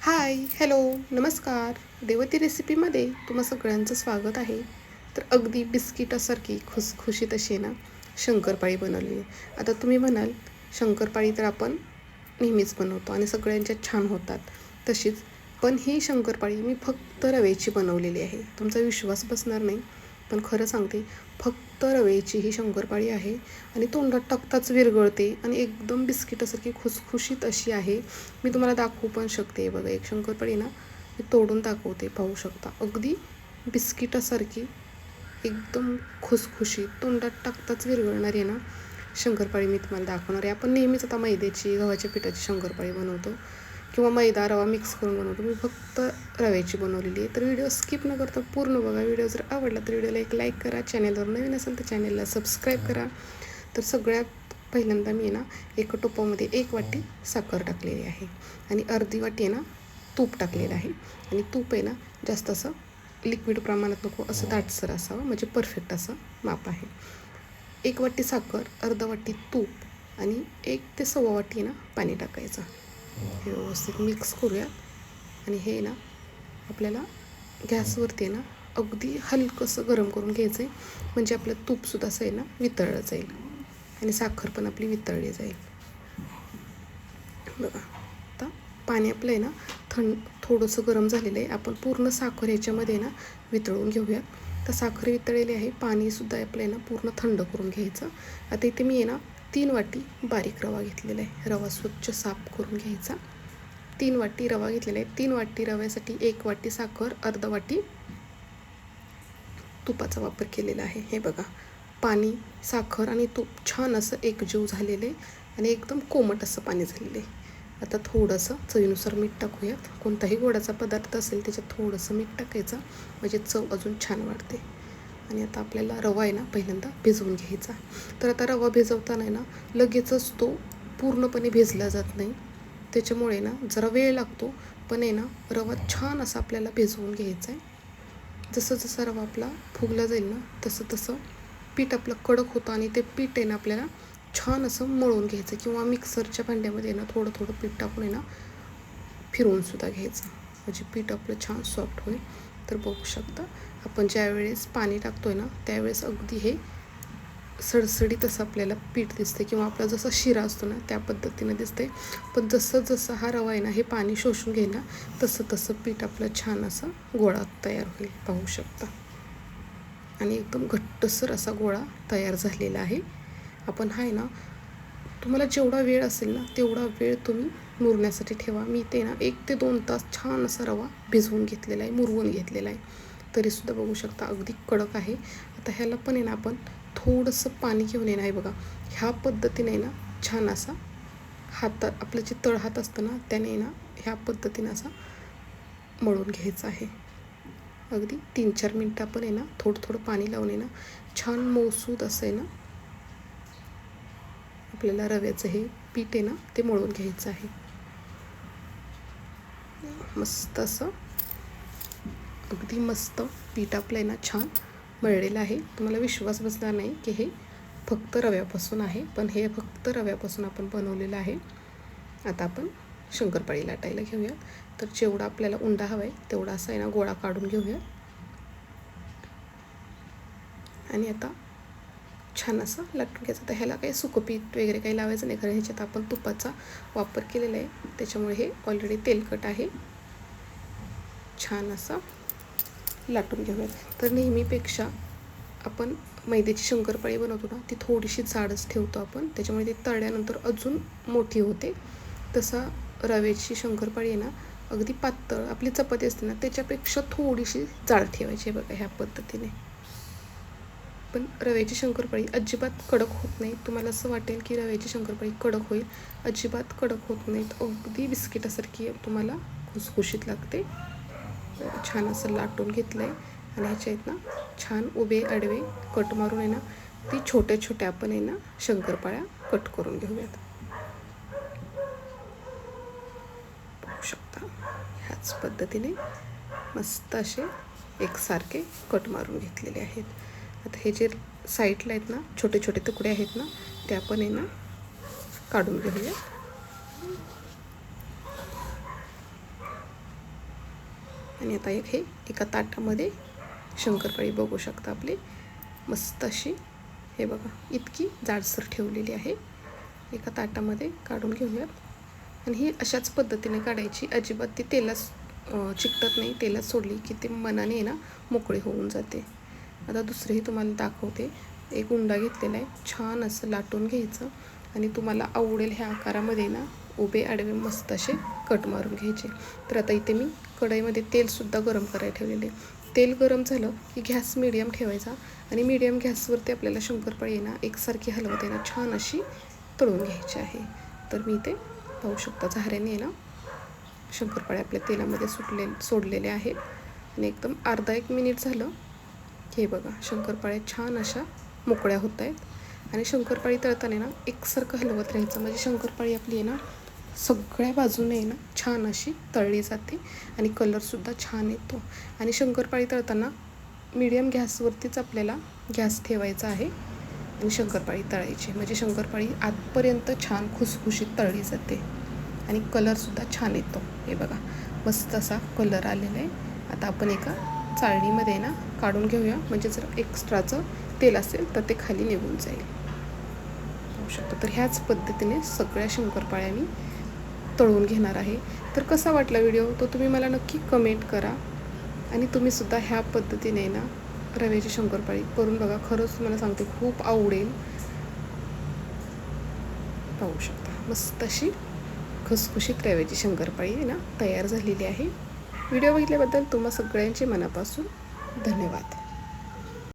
हाय, hello, नमस्कार. देवती रेसिपीमध्ये तुम्हा सगळ्यांचं स्वागत आहे. तर अगदी बिस्किटासारखी खुसखुशीत अशी ना शंकरपाळी बनवली आहे. आता तुम्ही म्हणाल, शंकरपाळी तर आपण नेहमीच बनवतो आणि सगळ्यांच्या छान होतात तशीच. पण ही शंकरपाळी मी फक्त रव्याची बनवलेली आहे. तुमचा विश्वास बसणार नाही, पण खरं सांगते, फक्त रव्याची ही शंकरपाळी आहे आणि तोंडात टाकताच विरघळते आणि एकदम बिस्किटासारखी खुसखुशीत अशी आहे. मी तुम्हाला दाखवू पण शकते. बघा, एक शंकरपाळी ना मी तोडून दाखवते, पाहू शकता. अगदी बिस्किटासारखी एकदम खुसखुशीत तोंडात टाकताच विरघळणारी आहे ना शंकरपाळी मी तुम्हाला दाखवणार आहे. आपण नेहमीच आता मैद्याची, गव्हाच्या पिठाची शंकरपाळी बनवतो किंवा मैदा रवा मिक्स करून बनवतो. मी फक्त रव्याची बनवलेली आहे. तर व्हिडिओ स्किप न करता पूर्ण बघा. व्हिडिओ जर आवडला तर व्हिडिओला एक लाईक करा. चॅनलवर नवीन असेल तर चॅनलला सबस्क्राईब करा. तर सगळ्यात पहिल्यांदा मी ना एका टोपामध्ये 1 वाटी साखर टाकलेली आहे आणि अर्धी वाटी आहे ना तूप टाकलेलं आहे. आणि तूप आहे ना जास्त असं लिक्विड प्रमाणात नको, असं दाटसर असावं, म्हणजे परफेक्ट असं माप आहे. 1 वाटी साखर, अर्धा वाटी तूप आणि 1 ते 1.25 वाटी ना पाणी टाकायचं. हे व्यवस्थित मिक्स करूया. आणि हे ना आपल्याला गॅसवरती आहे ना अगदी हलकंसं गरम करून घ्यायचं आहे, म्हणजे आपलं तूपसुद्धा असं आहे ना वितळलं जाईल आणि साखर पण आपली वितळली जाईल. बघा, आता पाणी आपलं आहे ना थोडंसं गरम झालेलं आहे. आपण पूर्ण साखर ह्याच्यामध्ये ना वितळून घेऊया. तर साखर वितळलेली आहे. पाणीसुद्धा आपलं आहे ना पूर्ण थंड करून घ्यायचं. आता इथे मी आहे ना 3 वाटी बारीक रवा घेतलेला आहे. रवा स्वच्छ साफ करून घ्यायचा. 3 वाटी रवा घेतलेला आहे. 3 वाटी रव्यासाठी 1 वाटी साखर, अर्धा वाटी तुपाचा वापर केलेला आहे. हे बघा, पाणी, साखर आणि तूप छान असं एकजीव झालेलं आहे आणि एकदम कोमट असं पाणी झालेलं आहे. आता थोडंसं चवीनुसार मीठ टाकूयात. कोणताही गोडाचा पदार्थ असेल त्याच्यात थोडंसं मीठ टाकायचं, म्हणजे चव अजून छान वाढते. आणि आता आपल्याला रवा आहे ना पहिल्यांदा भिजवून घ्यायचा. तर आता रवा भिजवताना आहे ना लगेचच तो पूर्णपणे भिजला जात नाही, त्याच्यामुळे ना जरा वेळ लागतो. पण आहे ना रवा छान असा आपल्याला भिजवून घ्यायचा आहे. जसं जसा रवा आपला फुगला जाईल ना तसं तसं पीठ आपलं कडक होतं आणि ते पीठ आहे ना आपल्याला छान असं मळून घ्यायचं, किंवा मिक्सरच्या भांड्यामध्ये ना थोडं थोडं पीठ टाकून आहे ना फिरवूनसुद्धा घ्यायचं, म्हणजे पीठ आपलं छान सॉफ्ट होईल. तर बघू शकता, आपण ज्यावेळेस पाणी टाकतो आहे ना त्यावेळेस अगदी हे सडसडीत असं आपल्याला पीठ दिसते, किंवा आपला जसा शिरा असतो ना त्या पद्धतीने दिसते. पण जसं जसं हा रवा आहे ना हे पाणी शोषून घेईल ना तसं तसं पीठ आपलं छान असा गोळा तयार होईल, पाहू शकता. आणि एकदम घट्टसर असा गोळा तयार झालेला आहे. आपण हा आहे ना, तुम्हाला जेवढा वेळ असेल ना तेवढा वेळ तुम्ही मुरण्यासाठी ठेवा. मी ते ना 1 ते 2 तास छान असा रवा भिजवून घेतलेला आहे, मुरवून घेतलेला आहे. तरीसुद्धा बघू शकता अगदी कडक आहे. आता ह्याला पण आहे ना आपण थोडंसं पाणी घेऊन येणं आहे. बघा, ह्या पद्धतीने ना छान असा आपलं जे तळहात असतं ना त्याने ना ह्या पद्धतीने असा मळून घ्यायचं आहे. अगदी 3-4 मिनटं आपण आहे ना थोडं थोडं पाणी लावून आहे ना छान मऊसूद असं आहे ना आपल्याला रव्याचं हे पीठ आहे ना ते मळून घ्यायचं आहे. मस्त असं अगदी मस्त पीठ आपलं आहे ना छान मळलेलं आहे. तुम्हाला विश्वास बसणार नाही की हे फक्त रव्यापासून आहे, पण हे फक्त रव्यापासून आपण बनवलेलं आहे. आता आपण शंकरपाळी लाटायला घेऊया. तर जेवढा आपल्याला उंडा हवा आहे तेवढा असा आहे ना गोळा काढून घेऊया. आणि आता छान असं लाटून घ्यायचं. तर ह्याला काही सुकं पीठ वगैरे काही लावायचं नाही, कारण ह्याच्यात आपण तुपाचा वापर केलेला आहे, त्याच्यामुळे हे ऑलरेडी तेलकट आहे. छान असं लाटून घेऊया. तर नेहमीपेक्षा आपण मैद्याची शंकरपाळी बनवतो ना ती थोडीशी जाडच ठेवतो आपण, त्याच्यामुळे ती तळल्यानंतर अजून मोठी होते. तसा रव्याची शंकरपाळी आहे ना अगदी पातळ, आपली चपाती असते ना त्याच्यापेक्षा थोडीशी जाड ठेवायची आहे. बघा, ह्या पद्धतीने. पण रव्याची शंकरपाळी अजिबात कडक होत नाही. तुम्हाला असं वाटेल की रव्याची शंकरपाळी कडक होईल, अजिबात कडक होत नाहीत. अगदी बिस्किटासारखी तुम्हाला खुसखुशीत लागते. छान असं लाटून घेतलं आहे आणि ह्याच्या आहेत ना छान उभे आडवे कट मारून आहे ना ती छोट्या छोट्या आपण आहे ना शंकरपाळ्या कट करून घेऊयात. बघू शकता, ह्याच पद्धतीने मस्त असे एकसारखे कट मारून घेतलेले आहेत. आता हे जे साईडला आहेत ना छोटे छोटे तुकडे आहेत ना ते आपण आहे ना काढून घेऊया. आणि आता हे एका ताटामध्ये शंकरपाळी बघू शकता आपली मस्त अशी, हे बघा इतकी जाडसर ठेवलेली आहे. एका ताटामध्ये काढून घेऊयात आणि ही अशाच पद्धतीने काढायची. अजिबात ती तेलात चिकटत नाही. तेलात सोडली की ते मनाने आहे ना मोकळी होऊन जाते. आता दुसरीही तुम्हाला दाखवते. एक उंडा घेतलेला आहे, छान असं लाटून घ्यायचं आणि तुम्हाला आवडेल ह्या आकारामध्ये ना उभे आडवे मस्त असे कट मारून घ्यायचे. तर आता इथे मी कढईमध्ये तेलसुद्धा गरम करायला ठेवलेले. तेल गरम झालं की गॅस मीडियम ठेवायचा आणि मीडियम गॅसवरती आपल्याला शंकरपाळी ना एकसारखी हलवत आहे ना छान अशी तळून घ्यायची आहे. तर मी इथे पाहू शकता झाऱ्याने ना शंकरपाळी आपल्या तेलामध्ये सोडलेले आहेत आणि एकदम अर्धा एक मिनिट झालं. हे बघा शंकरपाळ्या छान अशा मोकळ्या होत आहेत आणि शंकरपाळी तळताना ना एकसारखं हलवत राहायचं म्हणजे शंकरपाळी आपली आहे ना सगळ्या बाजूने आहे ना छान अशी तळली जाते आणि कलरसुद्धा छान येतो. आणि शंकरपाळी तळताना मीडियम गॅसवरतीच आपल्याला गॅस ठेवायचा आहे आणि शंकरपाळी तळायची म्हणजे शंकरपाळी आतपर्यंत छान खुसखुशीत तळली जाते आणि कलरसुद्धा छान येतो. हे बघा मस्त असा कलर आलेला आहे. आता आपण एका चाळणीमध्ये ना काढून घेऊया म्हणजे जर एक्स्ट्राचं तेल असेल तर ते खाली निघून जाईल. पाहू शकतो. तर ह्याच पद्धतीने सगळ्या शंकरपाळ्या मी तळून घेणार आहे. तर कसा वाटला व्हिडिओ तो तुम्ही मला नक्की कमेंट करा आणि तुम्हीसुद्धा ह्या पद्धतीने ना रव्याची शंकरपाळी करून बघा. खरंच तुम्हाला सांगते खूप आवडेल. पाहू शकता मस्त अशी खुसखुशीत रव्याची शंकरपाळी ना तयार झालेली आहे. व्हिडिओ बघितल्याबद्दल तुम्हा सगळ्यांचे मनापासून धन्यवाद.